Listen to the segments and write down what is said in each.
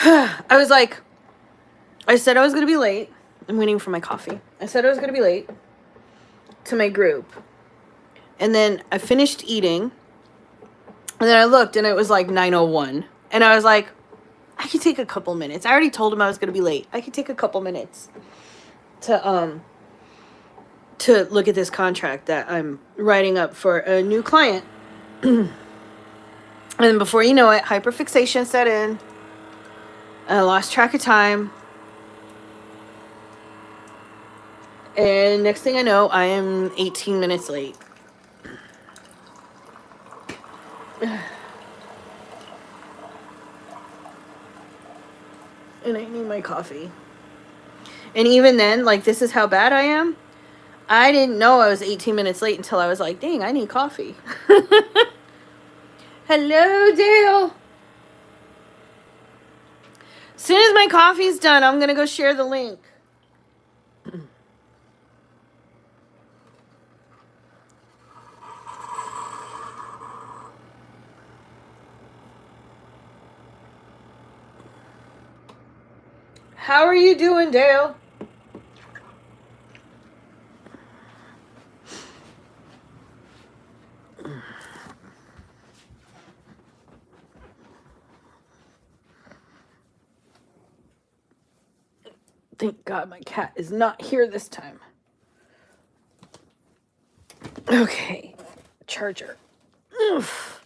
I was like, I said I was going to be late. I'm waiting for my coffee. I said I was going to be late to my group. And then I finished eating. And then I looked and it was like 9:01. And I was like, I could take a couple minutes. I already told him I was going to be late. I could take a couple minutes to look at this contract that I'm writing up for a new client. And before you know it, hyperfixation set in. I lost track of time. And next thing I know, I am 18 minutes late. And I need my coffee. And even then, like, this is how bad I am. I didn't know I was 18 minutes late until I was like, dang, I need coffee. Hello, Dale. As soon as my coffee's done, I'm going to go share the link. How are you doing, Dale? Thank God my cat is not here this time. Okay. Charger. Oof.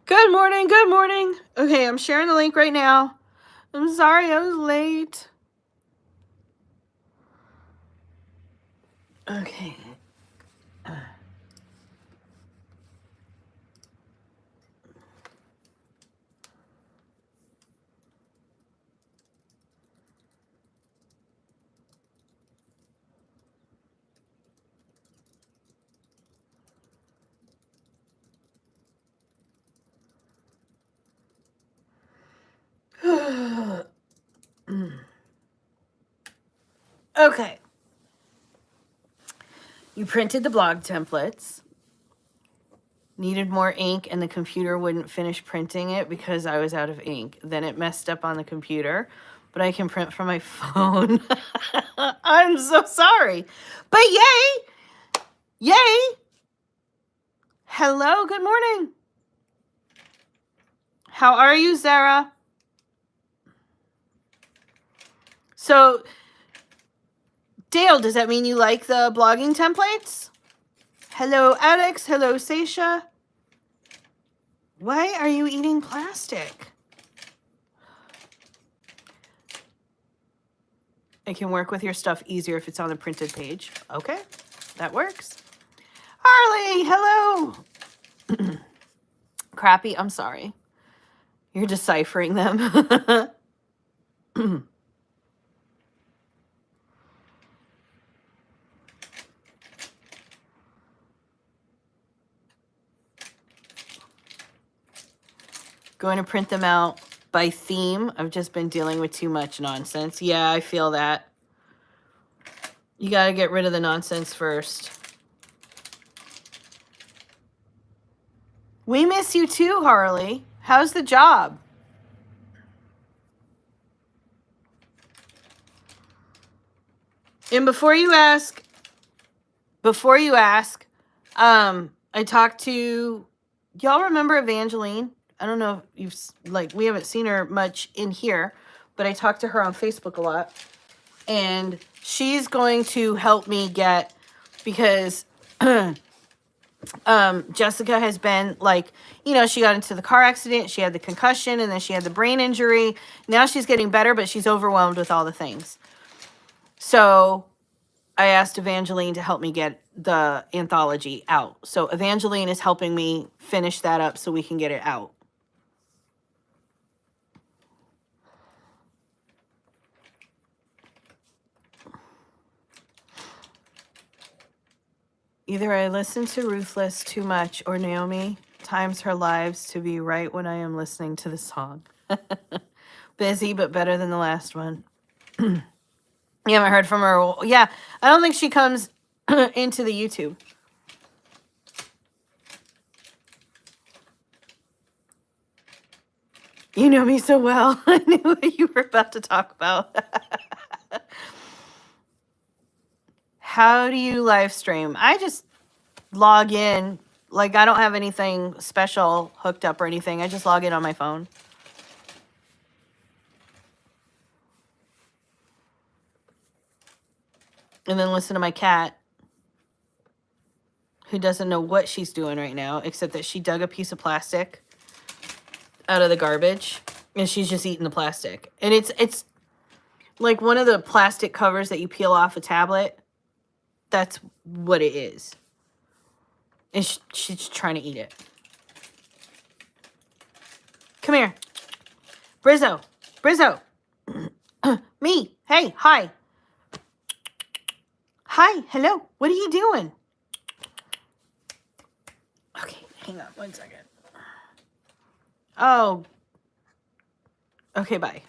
Good morning, good morning. Okay, I'm sharing the link right now. I'm sorry I was late. Okay. Okay. You printed the blog templates. Needed more ink and the computer wouldn't finish printing it because I was out of ink. Then it messed up on the computer, but I can print from my phone. I'm so sorry. But yay! Yay! Hello, good morning. How are you, Sarah? So, Dale, does that mean you like the blogging templates? Hello, Alex. Hello, Seisha. Why are you eating plastic? I can work with your stuff easier if it's on the printed page. Okay, that works. Harley, hello. Crappy, I'm sorry. You're deciphering them. Going to print them out by theme. I've just been dealing with too much nonsense. Yeah, I feel that. You got to get rid of the nonsense first. We miss you too, Harley. How's the job? And before you ask, I talked to, y'all remember Evangeline? I don't know if we haven't seen her much in here, but I talked to her on Facebook a lot. And she's going to help me get, because Jessica has been she got into the car accident, she had the concussion, and then she had the brain injury. Now she's getting better, but she's overwhelmed with all the things. So I asked Evangeline to help me get the anthology out. So Evangeline is helping me finish that up so we can get it out. Either I listen to Ruthless too much or Naomi times her lives to be right when I am listening to the song. Busy, but better than the last one. You haven't heard from her? Yeah, I don't think she comes into the YouTube. You know me so well. I knew what you were about to talk about. How do you live stream? I just log in. Like, I don't have anything special hooked up or anything. I just log in on my phone. And then listen to my cat, who doesn't know what she's doing right now, except that she dug a piece of plastic out of the garbage, and she's just eating the plastic. And it's like one of the plastic covers that you peel off a tablet. That's what it is. And she's trying to eat it. Come here. Brizzo. Brizzo. Me. Hey, hi. Hi, hello. What are you doing? Okay, hang on 1 second. Oh. Okay, bye.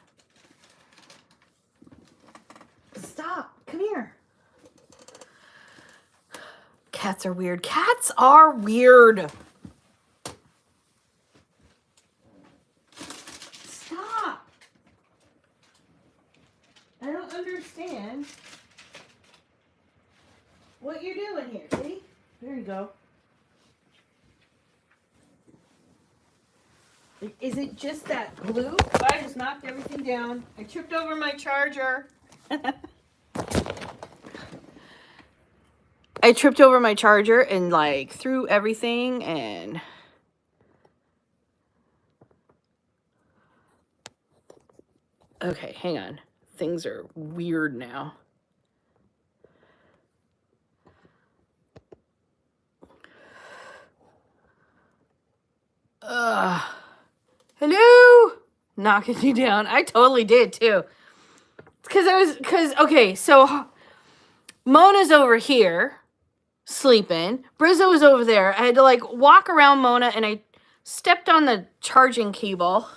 Stop. Come here. Cats are weird. Cats are weird. Stop. I don't understand what you're doing here. See? There you go. Is it just that glue? I just knocked everything down. I tripped over my charger. I tripped over my charger and like threw everything and okay, hang on. Things are weird now. Hello? Knocking you down. I totally did too. Okay, so Mona's over here sleeping. Brizzo was over there. I had to like walk around Mona and I stepped on the charging cable.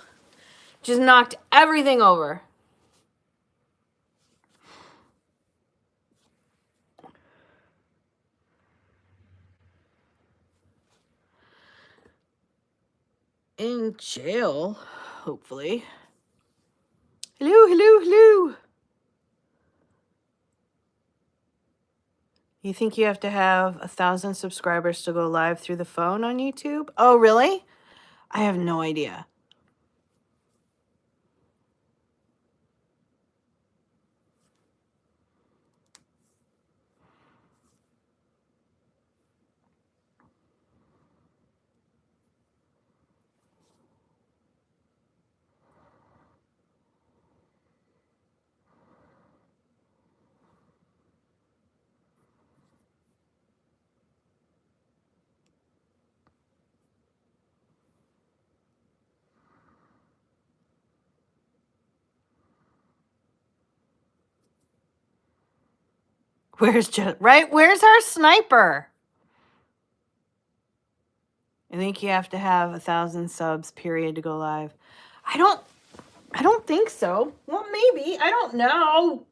Just knocked everything over. In jail, hopefully. Hello, hello, hello. You think you have to have 1,000 subscribers to go live through the phone on YouTube? Oh, really? I have no idea. Where's our sniper? I think you have to have 1,000 subs period to go live. I don't think so. Well, maybe. I don't know.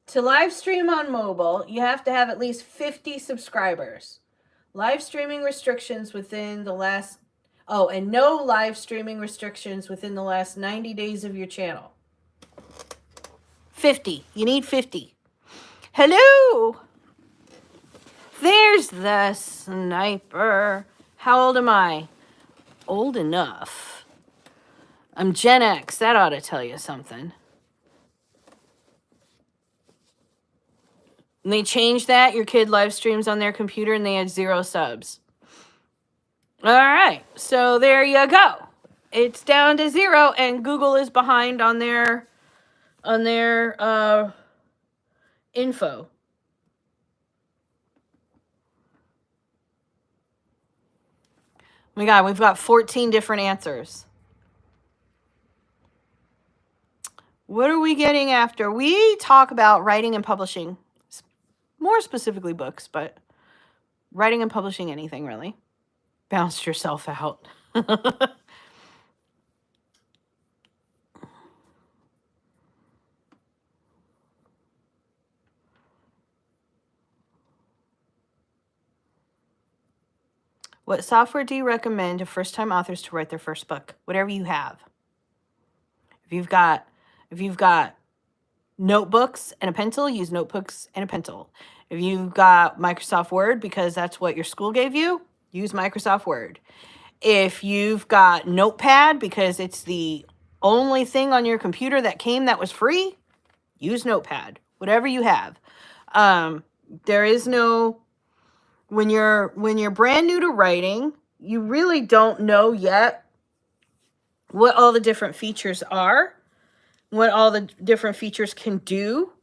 To live stream on mobile, you have to have at least 50 subscribers. Live streaming restrictions within the last... Oh, and no live streaming restrictions within the last 90 days of your channel. 50. You need 50. Hello! There's the sniper. How old am I? Old enough. I'm Gen X. That ought to tell you something. And they changed that. Your kid live streams on their computer and they had 0 subs. All right. So there you go. It's down to 0 and Google is behind on their info. Oh my God, we've got 14 different answers. What are we getting after? We talk about writing and publishing. More specifically books, but writing and publishing anything, really. Bounced yourself out. What software do you recommend to first-time authors to write their first book? Whatever you have. If you've got notebooks and a pencil, use notebooks and a pencil. If you've got Microsoft Word because that's what your school gave you, use Microsoft Word. If you've got Notepad because it's the only thing on your computer that was free, use Notepad. Whatever you have. There is no, when you're brand new to writing, you really don't know yet what all the different features are, what all the different features can do,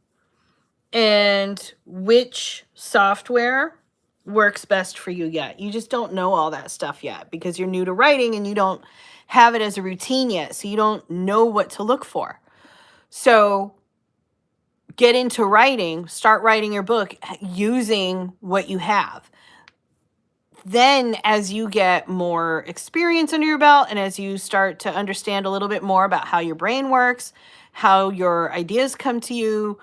and which software works best for you yet. You just don't know all that stuff yet because you're new to writing and you don't have it as a routine yet. So you don't know what to look for. So get into writing, start writing your book using what you have. Then as you get more experience under your belt and as you start to understand a little bit more about how your brain works, how your ideas come to you,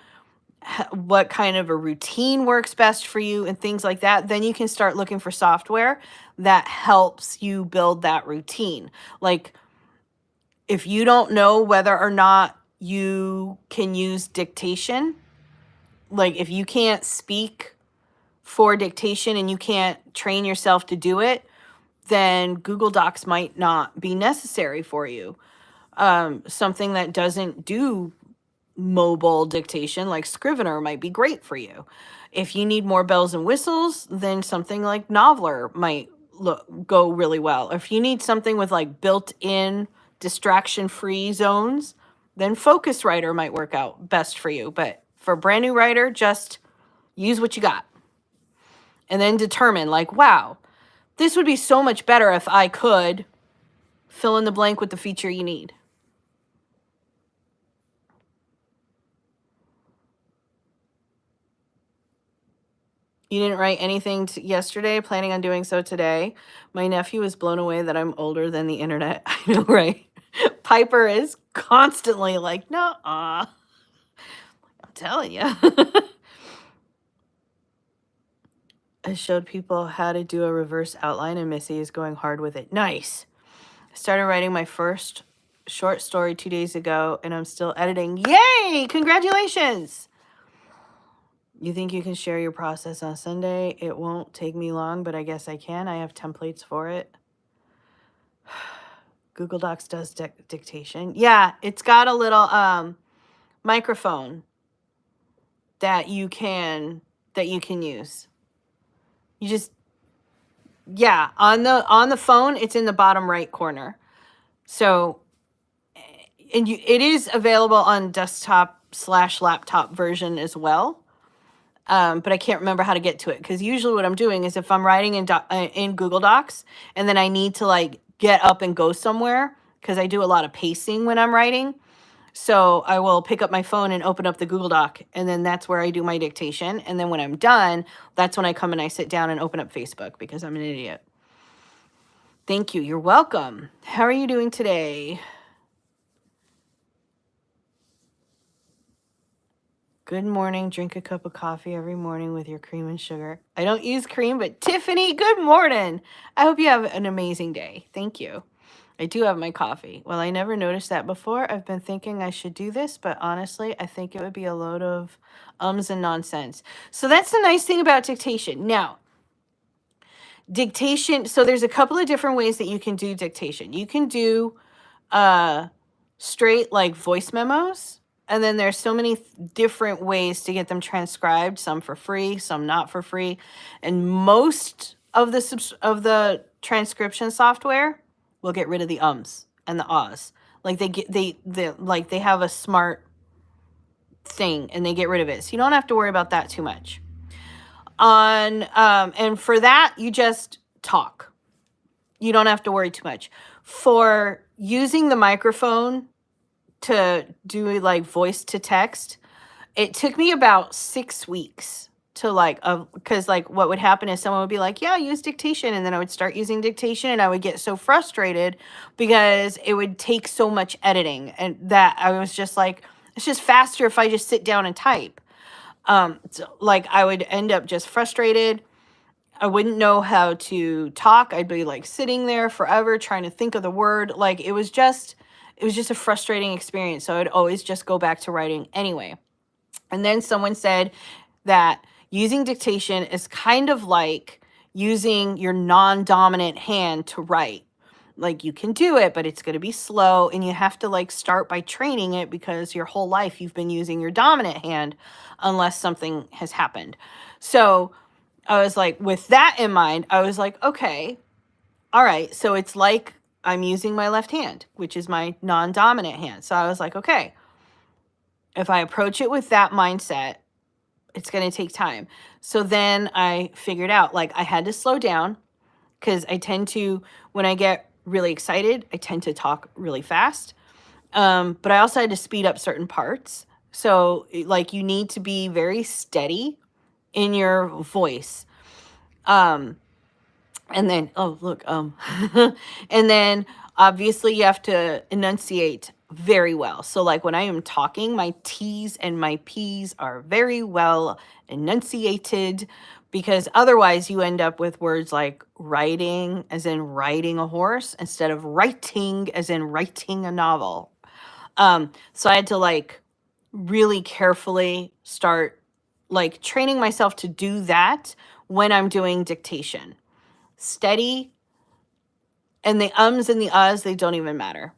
what kind of a routine works best for you and things like that, then you can start looking for software that helps you build that routine. Like if you don't know whether or not you can use dictation, like if you can't speak for dictation and you can't train yourself to do it, then Google Docs might not be necessary for you. Something that doesn't do mobile dictation like Scrivener might be great for you. If you need more bells and whistles, then something like Noveler might go really well. If you need something with like built-in distraction-free zones, then Focuswriter might work out best for you. But for a brand new writer, just use what you got. And then determine like, wow, this would be so much better if I could fill in the blank with the feature you need. You didn't write anything yesterday, planning on doing so today. My nephew is blown away that I'm older than the internet. I know, right? Piper is constantly like, no, I'm telling you. I showed people how to do a reverse outline and Missy is going hard with it. Nice. I started writing my first short story 2 days ago and I'm still editing. Yay! Congratulations! You think you can share your process on Sunday? It won't take me long, but I guess I can. I have templates for it. Google Docs does dictation. Yeah, it's got a little microphone that you can use. You just, yeah, on the phone, it's in the bottom right corner. So, and it is available on desktop/laptop version as well. But I can't remember how to get to it because usually what I'm doing is if I'm writing in Google Docs and then I need to like get up and go somewhere because I do a lot of pacing when I'm writing. So I will pick up my phone and open up the Google Doc and then that's where I do my dictation. And then when I'm done, that's when I come and I sit down and open up Facebook because I'm an idiot. Thank you. You're welcome. How are you doing today? Good morning. Drink a cup of coffee every morning with your cream and sugar. I don't use cream, but Tiffany, good morning. I hope you have an amazing day. Thank you. I do have my coffee. Well, I never noticed that before. I've been thinking I should do this, but honestly, I think it would be a load of ums and nonsense. So that's the nice thing about dictation. Now, dictation, so there's a couple of different ways that you can do dictation. You can do straight like voice memos. And then there's so many different ways to get them transcribed, some for free, some not for free. And most of the transcription software will get rid of the ums and the ahs. Like they have a smart thing and they get rid of it. So you don't have to worry about that too much. And for that, you just talk. You don't have to worry too much. For using the microphone to do like voice to text, it took me about 6 weeks to like, because like what would happen is someone would be like, yeah, use dictation. And then I would start using dictation and I would get so frustrated because it would take so much editing, and that I was just like, it's just faster if I just sit down and type. So like I would end up just frustrated. I wouldn't know how to talk. I'd be like sitting there forever trying to think of the word. Like it was just a frustrating experience. So I'd always just go back to writing anyway. And then someone said that using dictation is kind of like using your non-dominant hand to write. Like you can do it, but it's going to be slow, and you have to like start by training it because your whole life you've been using your dominant hand unless something has happened. So I was like, with that in mind, I was like, okay, all right. So it's like I'm using my left hand, which is my non-dominant hand. So I was like, okay, if I approach it with that mindset, it's going to take time. So then I figured out like I had to slow down, because I tend to, when I get really excited, I tend to talk really fast. But I also had to speed up certain parts. So like you need to be very steady in your voice. And then, oh, look, and then obviously you have to enunciate very well. So like when I am talking, my T's and my P's are very well enunciated, because otherwise you end up with words like riding, as in riding a horse, instead of writing, as in writing a novel. So I had to like really carefully start like training myself to do that when I'm doing dictation. Steady, and the ums and the uhs, they don't even matter.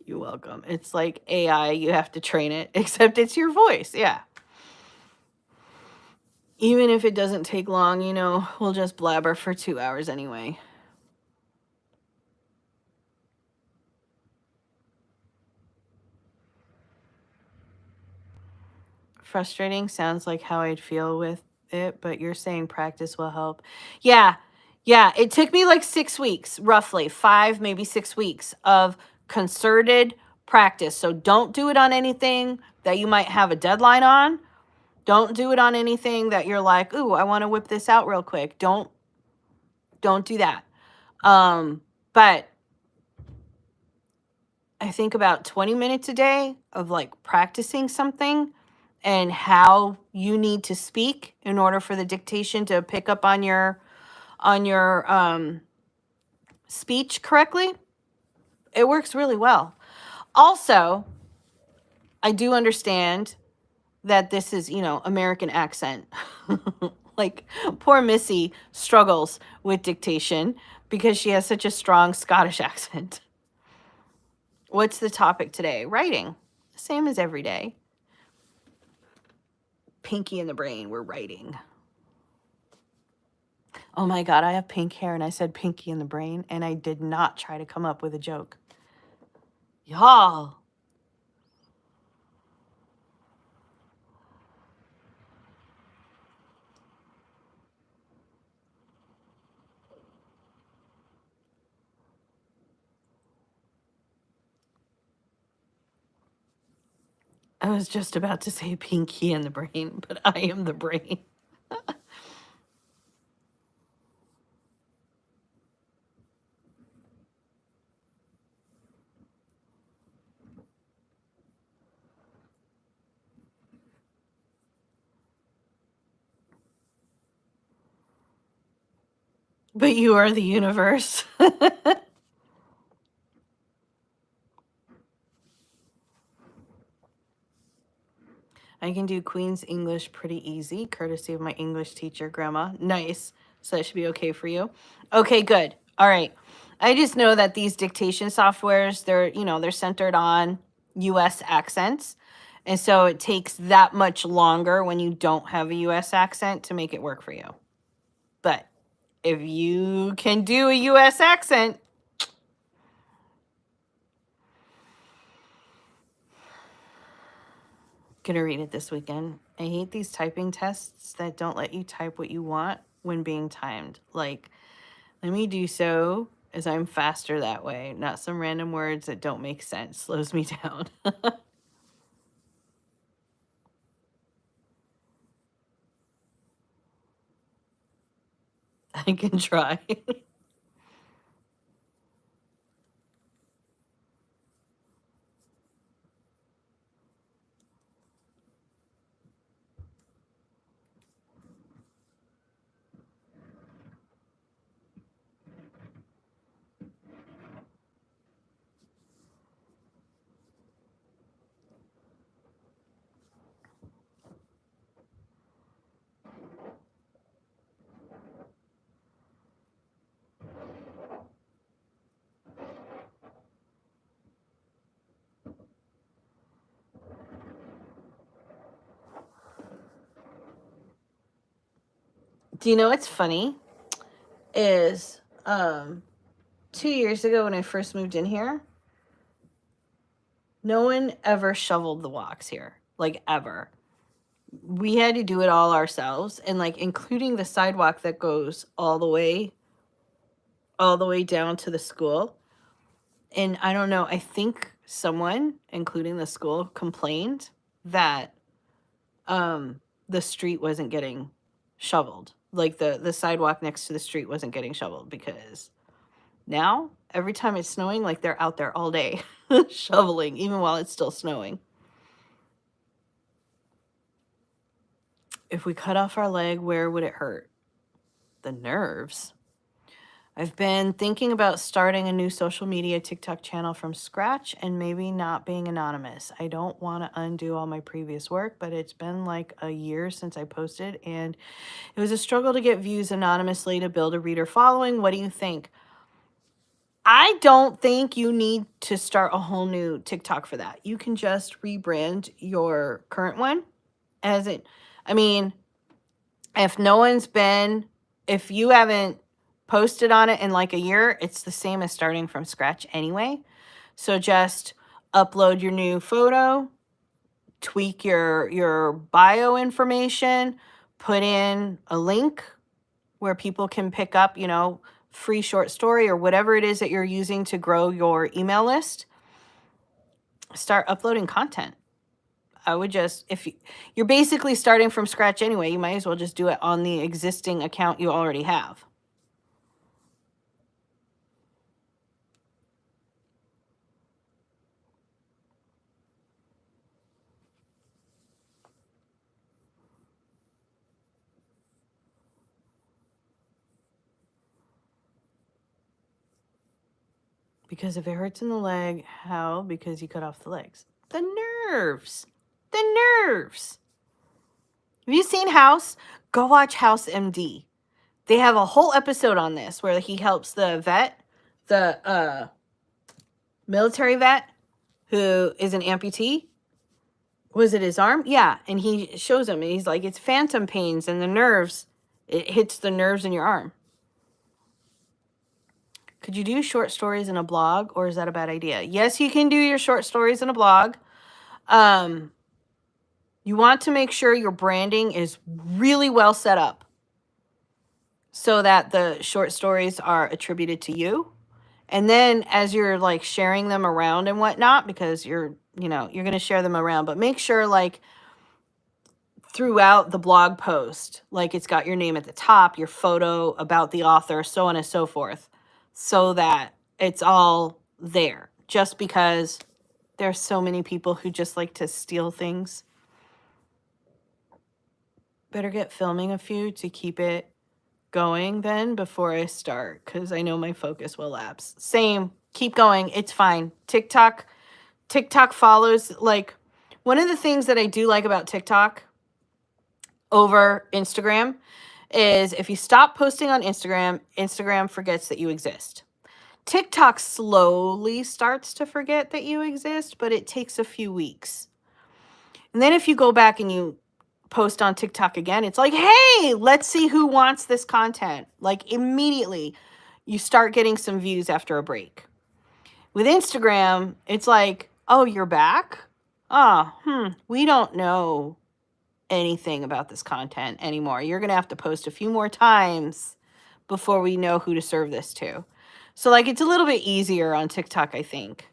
You're welcome. It's like AI, you have to train it, except it's your voice. Yeah. Even if it doesn't take long, you know, we'll just blabber for 2 hours anyway. Frustrating sounds like how I'd feel with it, but you're saying practice will help. Yeah. Yeah. It took me like 6 weeks, roughly 5, maybe 6 weeks of concerted practice. So don't do it on anything that you might have a deadline on. Don't do it on anything that you're like, ooh, I want to whip this out real quick. Don't do that. But I think about 20 minutes a day of like practicing something and how you need to speak in order for the dictation to pick up on your speech correctly. It works really well. Also, I do understand that this is, you know, American accent. Like poor Missy struggles with dictation because she has such a strong Scottish accent. What's the topic today? Writing. Same as every day. Pinky in the brain, we're writing. Oh my God, I have pink hair and I said pinky in the brain and I did not try to come up with a joke. Y'all. I was just about to say pinky in the brain, but I am the brain. But you are the universe. I can do Queen's English pretty easy, courtesy of my English teacher, Grandma. Nice. So that should be okay for you. Okay, good. All right. I just know that these dictation softwares, they're centered on US accents. And so it takes that much longer when you don't have a US accent to make it work for you. But if you can do a US accent, gonna read it this weekend. I hate these typing tests that don't let you type what you want when being timed. Like, let me do so as I'm faster that way, not some random words that don't make sense. Slows me down. I can try. Do you know what's funny? Is 2 years ago when I first moved in here, no one ever shoveled the walks here. Like, ever. We had to do it all ourselves, and like including the sidewalk that goes all the way down to the school. And I don't know, I think someone, including the school, complained that the street wasn't getting shoveled. Like the sidewalk next to the street wasn't getting shoveled, because now every time it's snowing, like they're out there all day shoveling, even while it's still snowing. If we cut off our leg, where would it hurt? The nerves. I've been thinking about starting a new social media TikTok channel from scratch and maybe not being anonymous. I don't want to undo all my previous work, but it's been like a year since I posted, and it was a struggle to get views anonymously to build a reader following. What do you think? I don't think you need to start a whole new TikTok for that. You can just rebrand your current one as it. I mean, if you haven't posted on it in like a year, it's the same as starting from scratch anyway. So just upload your new photo, tweak your bio information, put in a link where people can pick up, free short story or whatever it is that you're using to grow your email list. Start uploading content. I would just, if you're basically starting from scratch anyway, you might as well just do it on the existing account you already have. Because if it hurts in the leg, how? Because you cut off the legs. The nerves. The nerves. Have you seen House? Go watch House MD. They have a whole episode on this where he helps the vet, the military vet who is an amputee. Was it his arm? Yeah. And he shows him, and he's like, it's phantom pains and the nerves. It hits the nerves in your arm. Could you do short stories in a blog, or is that a bad idea? Yes, you can do your short stories in a blog. You want to make sure your branding is really well set up so that the short stories are attributed to you. And then as you're like sharing them around and whatnot, because you're going to share them around, but make sure like throughout the blog post, like it's got your name at the top, your photo, about the author, so on and so forth, so that it's all there. Just because there's so many people who just like to steal things. Better get filming a few to keep it going then before I start, because I know my focus will lapse. Same. Keep going. It's fine. TikTok follows. Like, one of the things that I do like about TikTok over Instagram is if you stop posting on Instagram, Instagram forgets that you exist. TikTok slowly starts to forget that you exist, but it takes a few weeks. And then if you go back and you post on TikTok again, it's like, hey, let's see who wants this content. Like, immediately you start getting some views after a break. With Instagram, it's like, oh, you're back? We don't know anything about this content anymore. You're going to have to post a few more times before we know who to serve this to. So like, it's a little bit easier on TikTok, I think.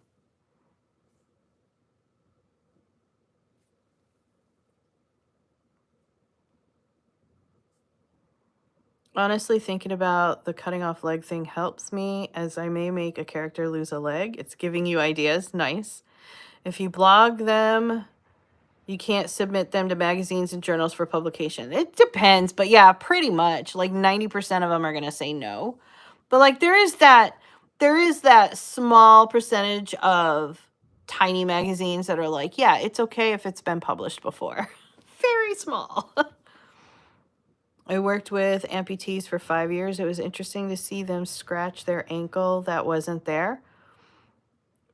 Honestly, thinking about the cutting off leg thing helps me, as I may make a character lose a leg. It's giving you ideas. Nice. If you blog them, you can't submit them to magazines and journals for publication. It depends, but yeah, pretty much. Like 90% of them are going to say no. But like there is that small percentage of tiny magazines that are like, yeah, it's okay if it's been published before. Very small. I worked with amputees for 5 years. It was interesting to see them scratch their ankle that wasn't there.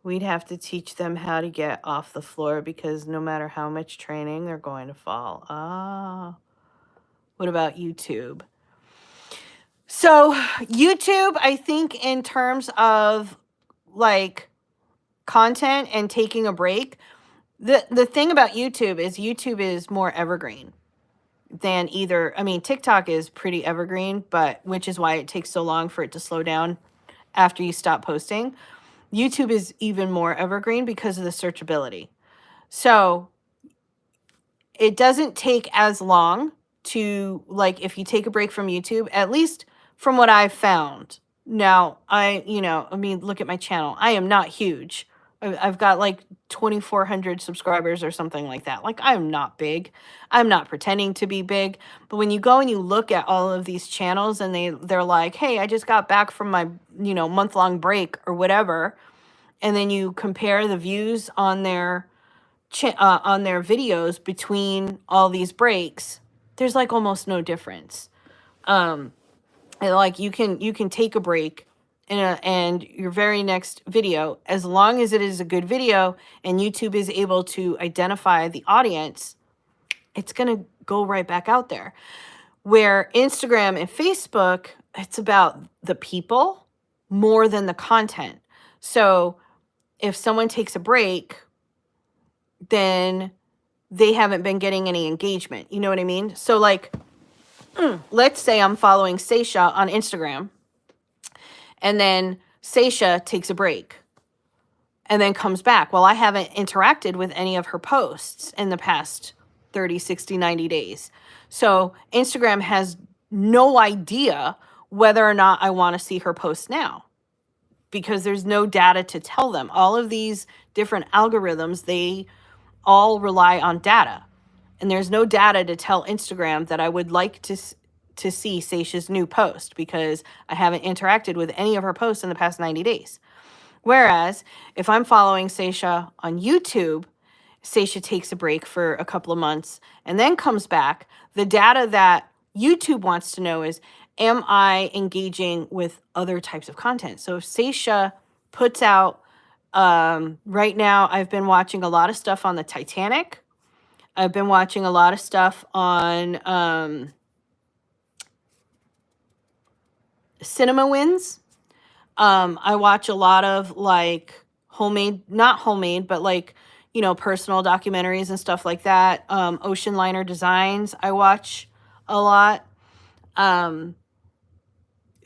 We'd have to teach them how to get off the floor because no matter how much training, they're going to fall. Ah. What about YouTube? So, YouTube, I think in terms of like content and taking a break, the thing about YouTube is more evergreen than either. I mean, TikTok is pretty evergreen, but which is why it takes so long for it to slow down after you stop posting. YouTube is even more evergreen because of the searchability. So it doesn't take as long to, like, if you take a break from YouTube, at least from what I've found. Now, look at my channel. I am not huge. I've got like 2,400 subscribers or something like that. Like, I'm not big. I'm not pretending to be big. But when you go and you look at all of these channels and they're like, hey, I just got back from my, month-long break or whatever. And then you compare the views on their videos between all these breaks, there's like almost no difference. And like you can take a break and your very next video, as long as it is a good video and YouTube is able to identify the audience, it's going to go right back out there. Where Instagram and Facebook, it's about the people more than the content. So if someone takes a break, then they haven't been getting any engagement. You know what I mean? So like, let's say I'm following Seisha on Instagram and then Seisha takes a break and then comes back. Well, I haven't interacted with any of her posts in the past 30, 60, 90 days. So Instagram has no idea whether or not I want to see her post now because there's no data to tell them. All of these different algorithms, they all rely on data. And there's no data to tell Instagram that I would like to see Seisha's new post because I haven't interacted with any of her posts in the past 90 days. Whereas if I'm following Seisha on YouTube, Seisha takes a break for a couple of months and then comes back. The data that YouTube wants to know is, am I engaging with other types of content? So if Seisha puts out, right now, I've been watching a lot of stuff on the Titanic. I've been watching a lot of stuff on Cinema Wins. I watch a lot of like not homemade, but like, personal documentaries and stuff like that. Ocean Liner Designs, I watch a lot.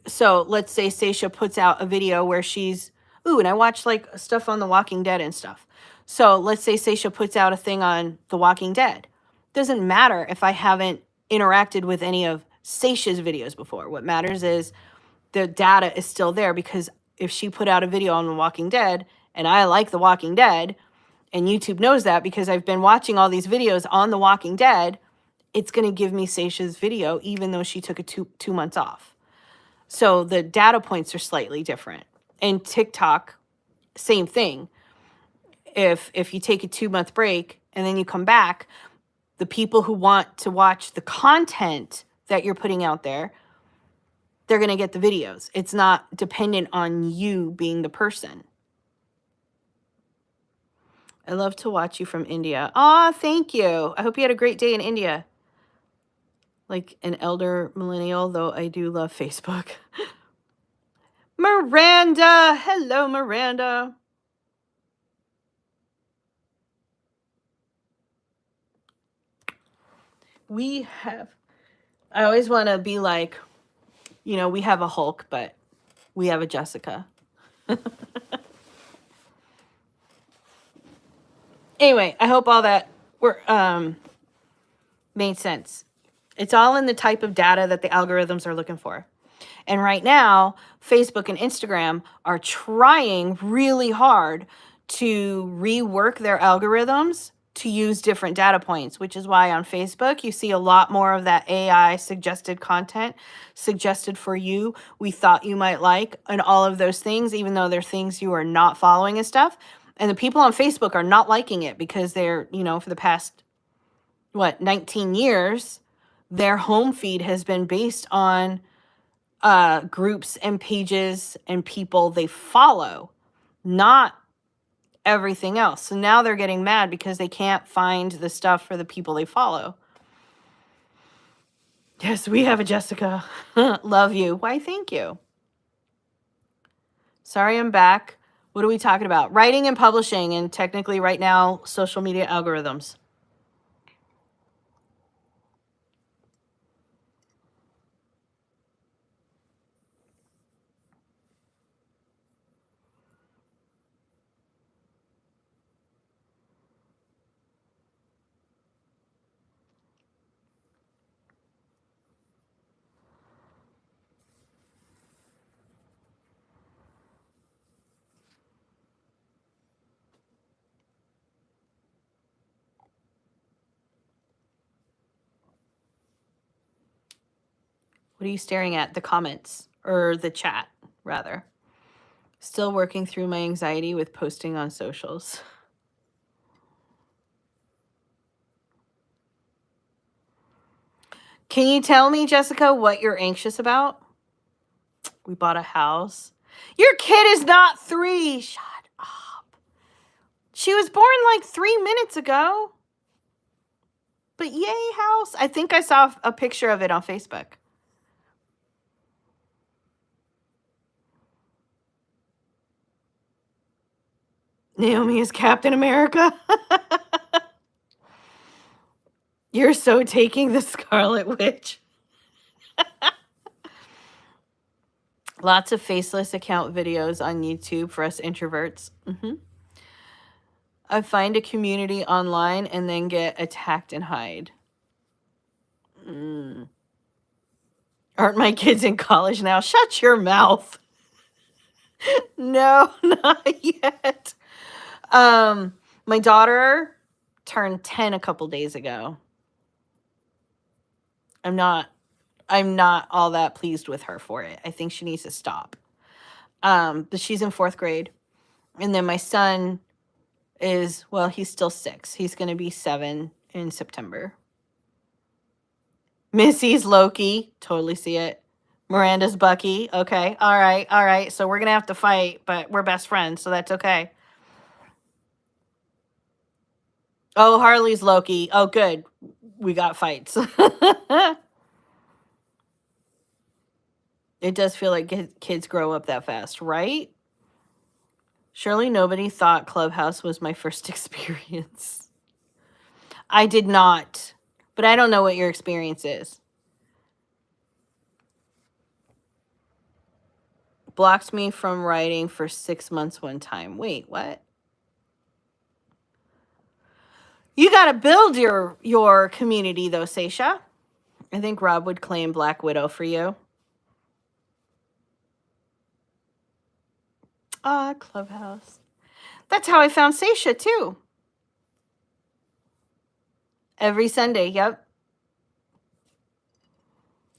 So let's say Seisha puts out a video where and I watch like stuff on The Walking Dead and stuff. So let's say Seisha puts out a thing on The Walking Dead. Doesn't matter if I haven't interacted with any of Seisha's videos before. What matters is the data is still there, because if she put out a video on The Walking Dead and I like The Walking Dead, and YouTube knows that because I've been watching all these videos on The Walking Dead, it's going to give me Seisha's video even though she took a two months off. So the data points are slightly different. And TikTok, same thing. If you take a 2-month break and then you come back, the people who want to watch the content that you're putting out there, they're going to get the videos. It's not dependent on you being the person. I love to watch you from India. Aw, thank you. I hope you had a great day in India. Like an elder millennial, though I do love Facebook. Miranda. Hello, Miranda. I always want to be like, we have a Hulk, but we have a Jessica. Anyway, I hope all that made sense. It's all in the type of data that the algorithms are looking for. And right now, Facebook and Instagram are trying really hard to rework their algorithms to use different data points, which is why on Facebook you see a lot more of that AI suggested content suggested for you, we thought you might like, and all of those things, even though they're things you are not following and stuff. And the people on Facebook are not liking it because they're, for the past, 19 years, their home feed has been based on groups and pages and people they follow, not everything else. So now they're getting mad because they can't find the stuff for the people they follow. Yes, we have a Jessica. Love you. Why, thank you. Sorry, I'm back. What are we talking about? Writing and publishing, and technically right now, social media algorithms. What are you staring at? The comments or the chat, rather. Still working through my anxiety with posting on socials. Can you tell me, Jessica, what you're anxious about? We bought a house. Your kid is not 3. Shut up. She was born like 3 minutes ago. But yay, house. I think I saw a picture of it on Facebook. Naomi is Captain America. You're so taking the Scarlet Witch. Lots of faceless account videos on YouTube for us introverts. I find a community online and then get attacked and hide. Aren't my kids in college now? Shut your mouth. No, not yet. My daughter turned 10 a couple days ago. I'm not all that pleased with her for it. I think she needs to stop. But she's in 4th grade. And then my son is, he's still 6. He's going to be 7 in September. Missy's Loki. Totally see it. Miranda's Bucky. Okay. All right. So we're going to have to fight, but we're best friends, so that's okay. Oh, Harley's Loki. Oh, good. We got fights. It does feel like kids grow up that fast, right? Surely nobody thought Clubhouse was my first experience. I did not, but I don't know what your experience is. Blocked me from writing for 6 months one time. Wait, what? You got to build your community, though, Seisha. I think Rob would claim Black Widow for you. Clubhouse. That's how I found Seisha, too. Every Sunday, yep.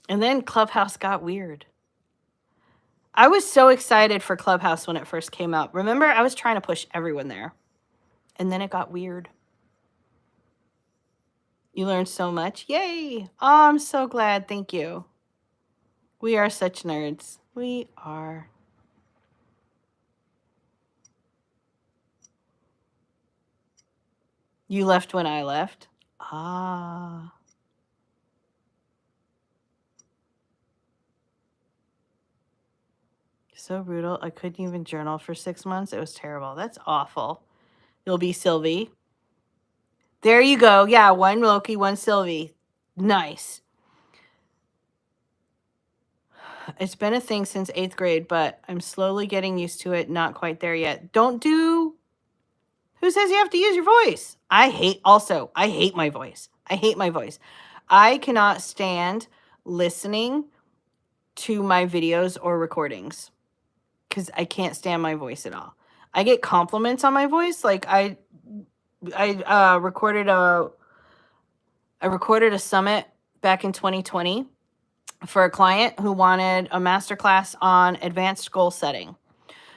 And then Clubhouse got weird. I was so excited for Clubhouse when it first came out. Remember, I was trying to push everyone there. And then it got weird. You learned so much. Yay. Oh, I'm so glad. Thank you. We are such nerds. We are. You left when I left? Ah. So brutal. I couldn't even journal for 6 months. It was terrible. That's awful. You'll be Sylvie. There you go. Yeah, 1 Loki, 1 Sylvie. Nice. It's been a thing since 8th grade, but I'm slowly getting used to it. Not quite there yet. Who says you have to use your voice? I hate my voice. I hate my voice. I cannot stand listening to my videos or recordings because I can't stand my voice at all. I get compliments on my voice. Like I recorded a summit back in 2020 for a client who wanted a masterclass on advanced goal setting.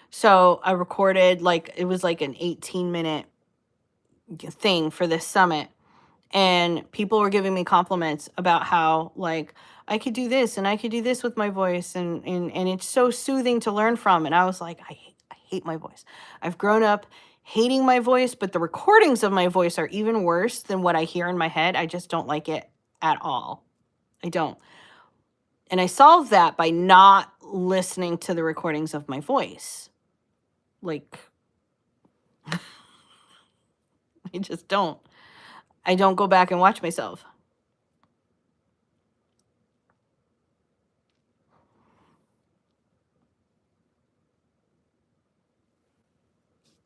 So I recorded, like, it was like an 18-minute thing for this summit. And people were giving me compliments about how, like, I could do this and I could do this with my voice. And it's so soothing to learn from. And I was like, I hate my voice. I've grown up hating my voice, but the recordings of my voice are even worse than what I hear in my head. I just don't like it at all. I don't. And I solved that by not listening to the recordings of my voice. Like, I just don't. I don't go back and watch myself.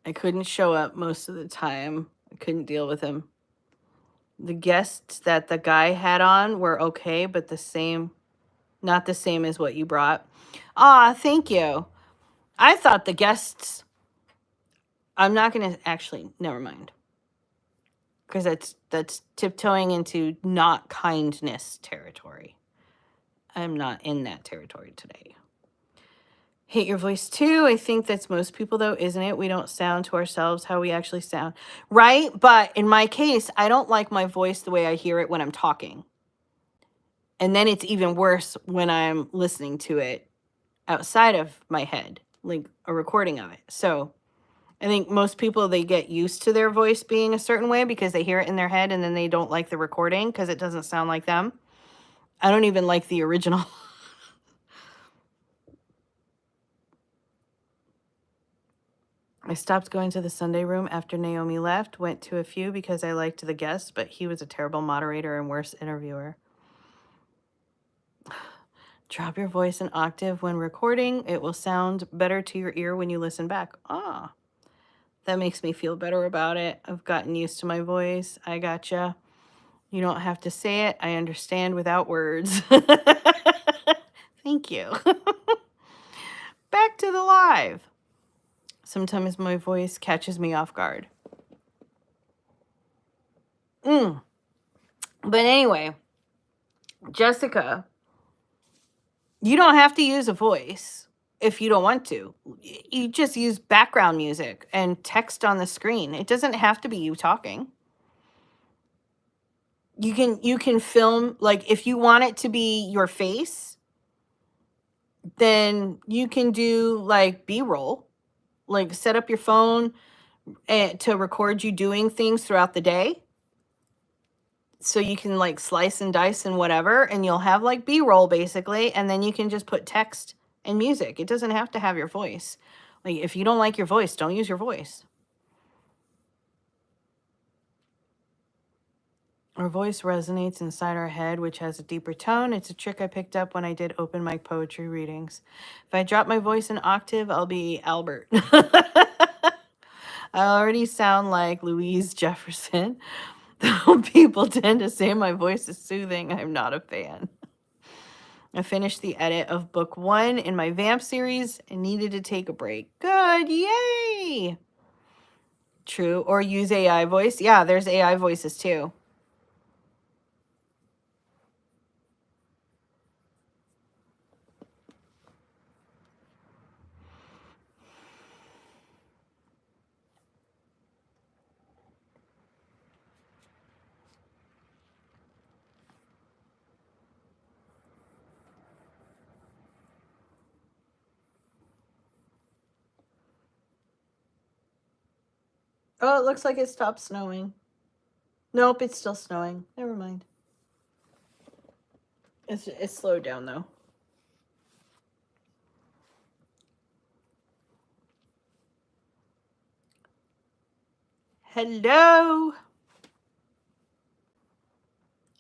I couldn't show up most of the time. I couldn't deal with him. The guests that the guy had on were okay, but not the same as what you brought. Ah, thank you. I thought the guests, I'm not going to actually, never mind. Because that's tiptoeing into not kindness territory. I'm not in that territory today. Hate your voice too. I think that's most people though, isn't it? We don't sound to ourselves how we actually sound. Right? But in my case, I don't like my voice the way I hear it when I'm talking. And then it's even worse when I'm listening to it outside of my head, like a recording of it. So I think most people, they get used to their voice being a certain way because they hear it in their head and then they don't like the recording because it doesn't sound like them. I don't even like the original. I stopped going to the Sunday room after Naomi left, went to a few because I liked the guest, but he was a terrible moderator and worse interviewer. Drop your voice an octave when recording. It will sound better to your ear when you listen back. Ah, that makes me feel better about it. I've gotten used to my voice. I gotcha. You don't have to say it. I understand without words. Thank you. Back to the live. Sometimes my voice catches me off guard. But anyway, Jessica, you don't have to use a voice if you don't want to. You just use background music and text on the screen. It doesn't have to be you talking. You can film, like, if you want it to be your face, then you can do like B-roll. Like, set up your phone to record you doing things throughout the day. So you can like slice and dice and whatever, and you'll have like B-roll basically, and then you can just put text and music. It doesn't have to have your voice. Like, if you don't like your voice, don't use your voice. Our voice resonates inside our head, which has a deeper tone. It's a trick I picked up when I did open mic poetry readings. If I drop my voice an octave, I'll be Albert. I already sound like Louise Jefferson. Though people tend to say my voice is soothing, I'm not a fan. I finished the edit of book 1 in my Vamp series and needed to take a break. Good, yay! True, or use AI voice. Yeah, there's AI voices too. Oh, it looks like it stopped snowing. Nope, it's still snowing. Never mind. It's slowed down though. Hello.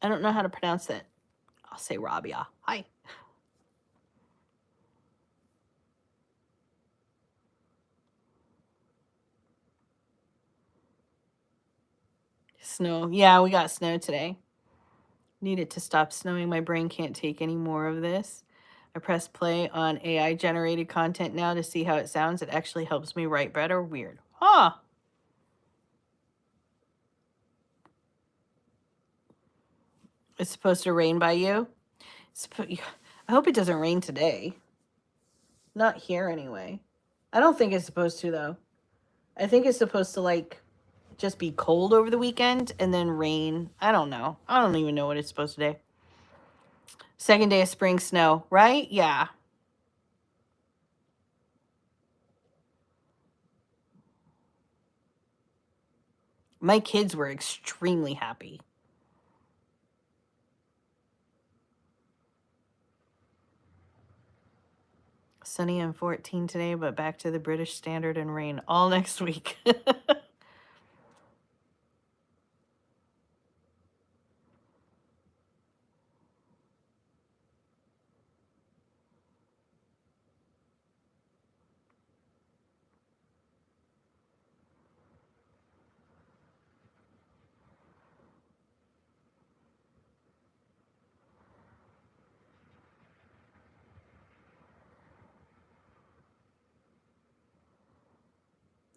I don't know how to pronounce that. I'll say Rabia. Hi. Snow. Yeah, we got snow today. Need it to stop snowing. My brain can't take any more of this. I press play on AI generated content now to see how it sounds. It actually helps me write better. Weird. Huh. It's supposed to rain by you? I hope it doesn't rain today. Not here anyway. I don't think it's supposed to, though. I think it's supposed to, like, just be cold over the weekend and then rain. I don't know. I don't even know what it's supposed to do. Second day of spring snow, right? Yeah. My kids were extremely happy. Sunny and 14 today, but back to the British standard and rain all next week.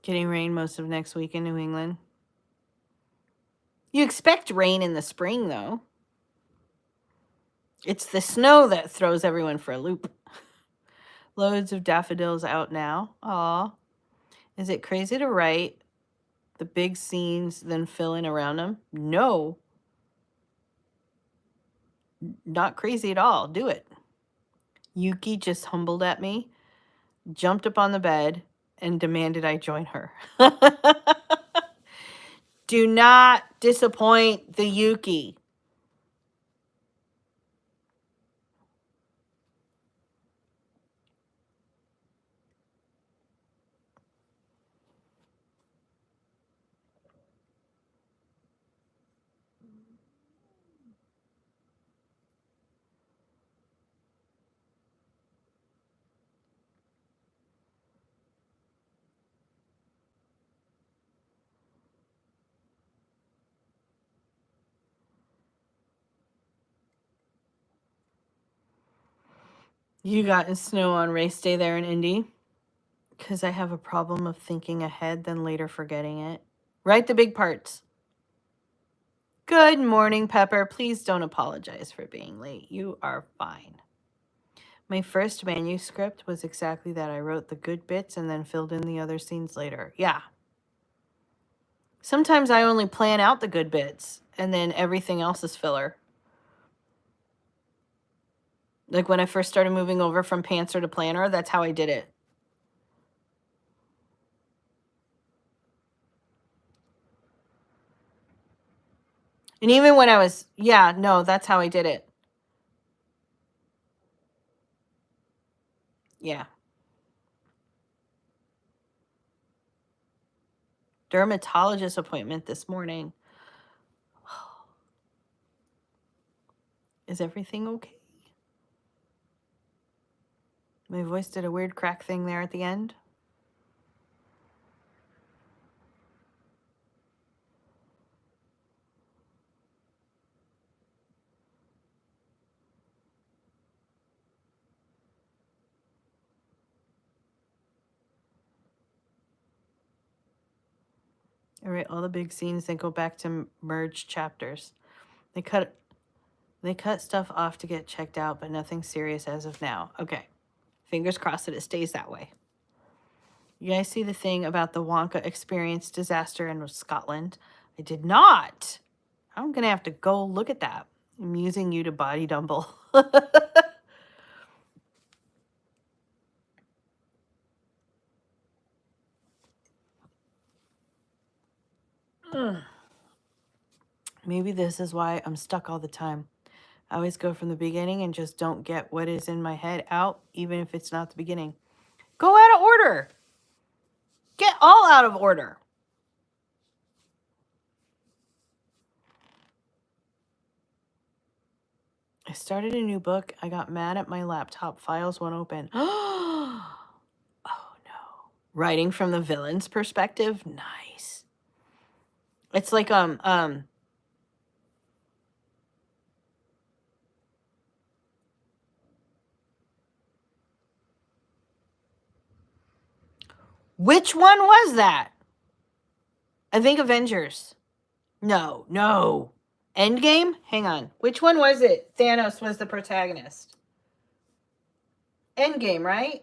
Getting rain most of next week in New England. You expect rain in the spring, though. It's the snow that throws everyone for a loop. Loads of daffodils out now. Aw. Is it crazy to write the big scenes, then fill in around them? No. Not crazy at all. Do it. Yuki just humbled at me, jumped up on the bed, and demanded I join her. Do not disappoint the Yuki. You got snow on race day there in Indy? Because I have a problem of thinking ahead, then later forgetting it. Write the big parts. Good morning, Pepper. Please don't apologize for being late. You are fine. My first manuscript was exactly that. I wrote the good bits and then filled in the other scenes later. Yeah. Sometimes I only plan out the good bits and then everything else is filler. Like when I first started moving over from pantser to planner, that's how I did it. And even when I was, yeah, no, that's how I did it. Yeah. Dermatologist appointment this morning. Is everything okay? My voice did a weird crack thing there at the end. All right, all the big scenes, then go back to merge chapters. They cut stuff off to get checked out, but nothing serious as of now. Okay. Fingers crossed that it stays that way. You guys see the thing about the Wonka experience disaster in Scotland? I did not. I'm going to have to go look at that. I'm using you to body dumble. Maybe this is why I'm stuck all the time. I always go from the beginning and just don't get what is in my head out, even if it's not the beginning. Go out of order. Get all out of order. I started a new book. I got mad at my laptop. Files won't open. Oh, no. Writing from the villain's perspective? Nice. It's like, Which one was that? I think Avengers. No. Endgame? Hang on. Which one was it? Thanos was the protagonist. Endgame, right?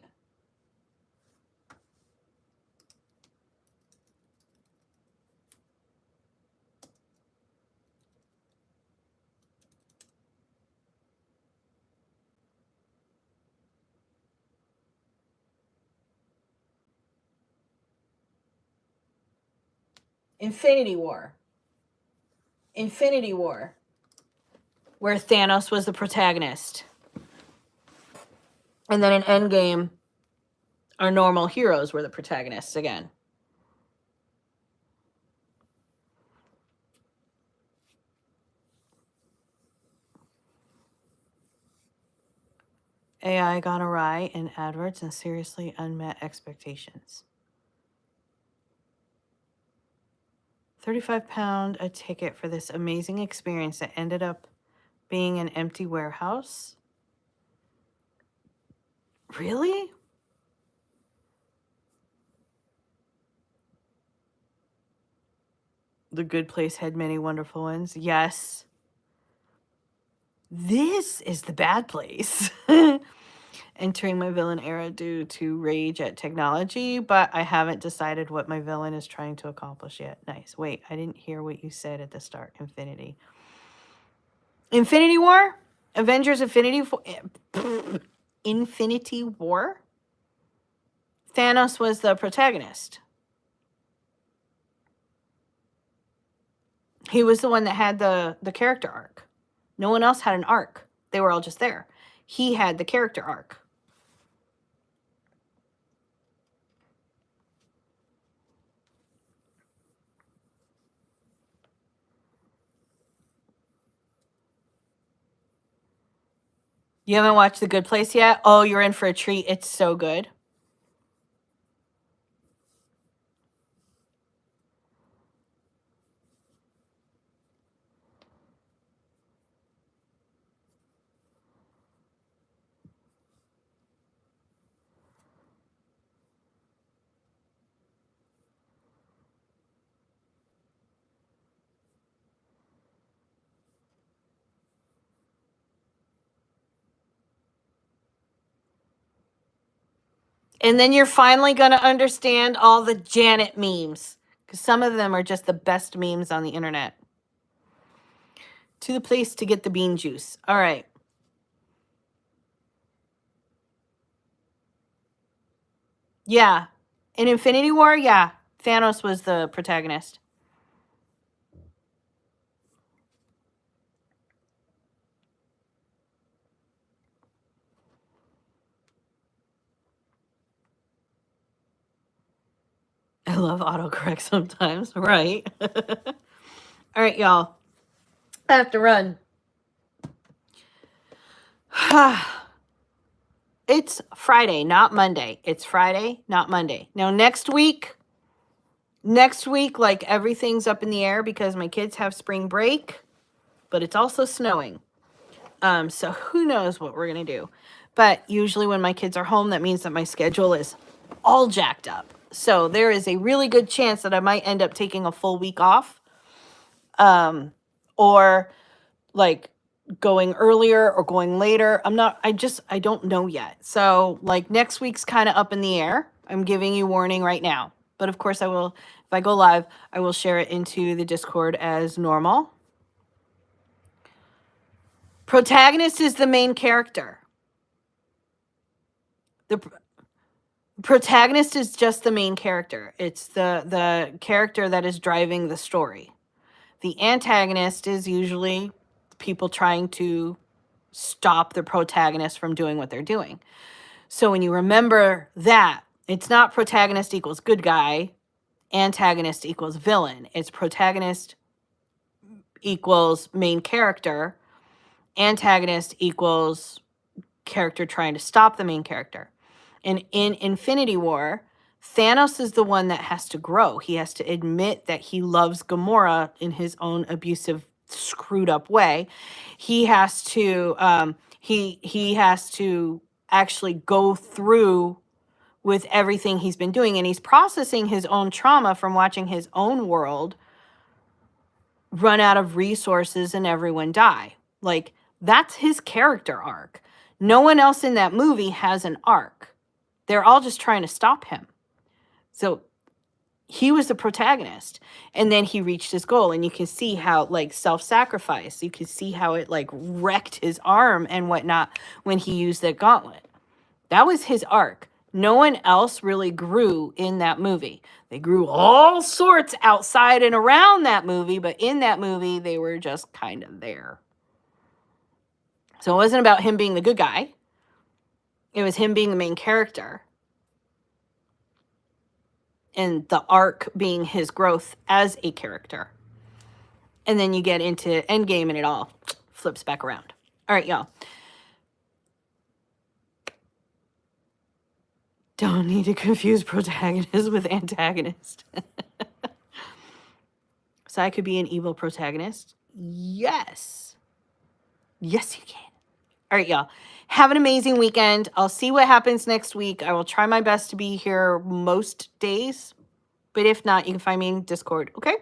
Infinity War. Infinity War. Where Thanos was the protagonist. And then in Endgame, our normal heroes were the protagonists again. AI gone awry in adverts and seriously unmet expectations. £35 a ticket for this amazing experience that ended up being an empty warehouse. Really? The Good Place had many wonderful ones. Yes. This is the bad place. Entering my villain era due to rage at technology, but I haven't decided what my villain is trying to accomplish yet. Nice. Wait, I didn't hear what you said at the start. Infinity War? Avengers Infinity War? Thanos was the protagonist. He was the one that had the character arc. No one else had an arc. They were all just there. He had the character arc. You haven't watched The Good Place yet? Oh, you're in for a treat. It's so good. And then you're finally going to understand all the Janet memes. Because some of them are just the best memes on the internet. To the place to get the bean juice. All right. Yeah. In Infinity War, yeah. Thanos was the protagonist. I love autocorrect sometimes. Right. All right, y'all. I have to run. It's Friday, not Monday. It's Friday, not Monday. Now, next week, like everything's up in the air because my kids have spring break, but it's also snowing. So who knows what we're going to do. But usually when my kids are home, that means that my schedule is all jacked up. So there is a really good chance that I might end up taking a full week off. Or like going earlier or going later. I don't know yet. So like next week's kind of up in the air. I'm giving you warning right now. But of course I will, if I go live, I will share it into the Discord as normal. Protagonist is the main character. The protagonist is just the main character. It's the character that is driving the story. The antagonist is usually people trying to stop the protagonist from doing what they're doing. So when you remember that, it's not protagonist equals good guy, antagonist equals villain. It's protagonist equals main character, antagonist equals character trying to stop the main character. And in Infinity War, Thanos is the one that has to grow. He has to admit that he loves Gamora in his own abusive, screwed up way. He has to he has to actually go through with everything he's been doing. And he's processing his own trauma from watching his own world run out of resources and everyone die. Like, that's his character arc. No one else in that movie has an arc. They're all just trying to stop him. So he was the protagonist, and then he reached his goal, and you can see how, like, self-sacrifice, you can see how it, like, wrecked his arm and whatnot when he used that gauntlet. That was his arc. No one else really grew in that movie. They grew all sorts outside and around that movie, but in that movie, they were just kind of there. So it wasn't about him being the good guy. It was him being the main character. And the arc being his growth as a character. And then you get into Endgame and it all flips back around. All right, y'all. Don't need to confuse protagonist with antagonist. So I could be an evil protagonist? Yes. Yes, you can. All right, y'all. Have an amazing weekend. I'll see what happens next week. I will try my best to be here most days. But if not, you can find me in Discord. Okay?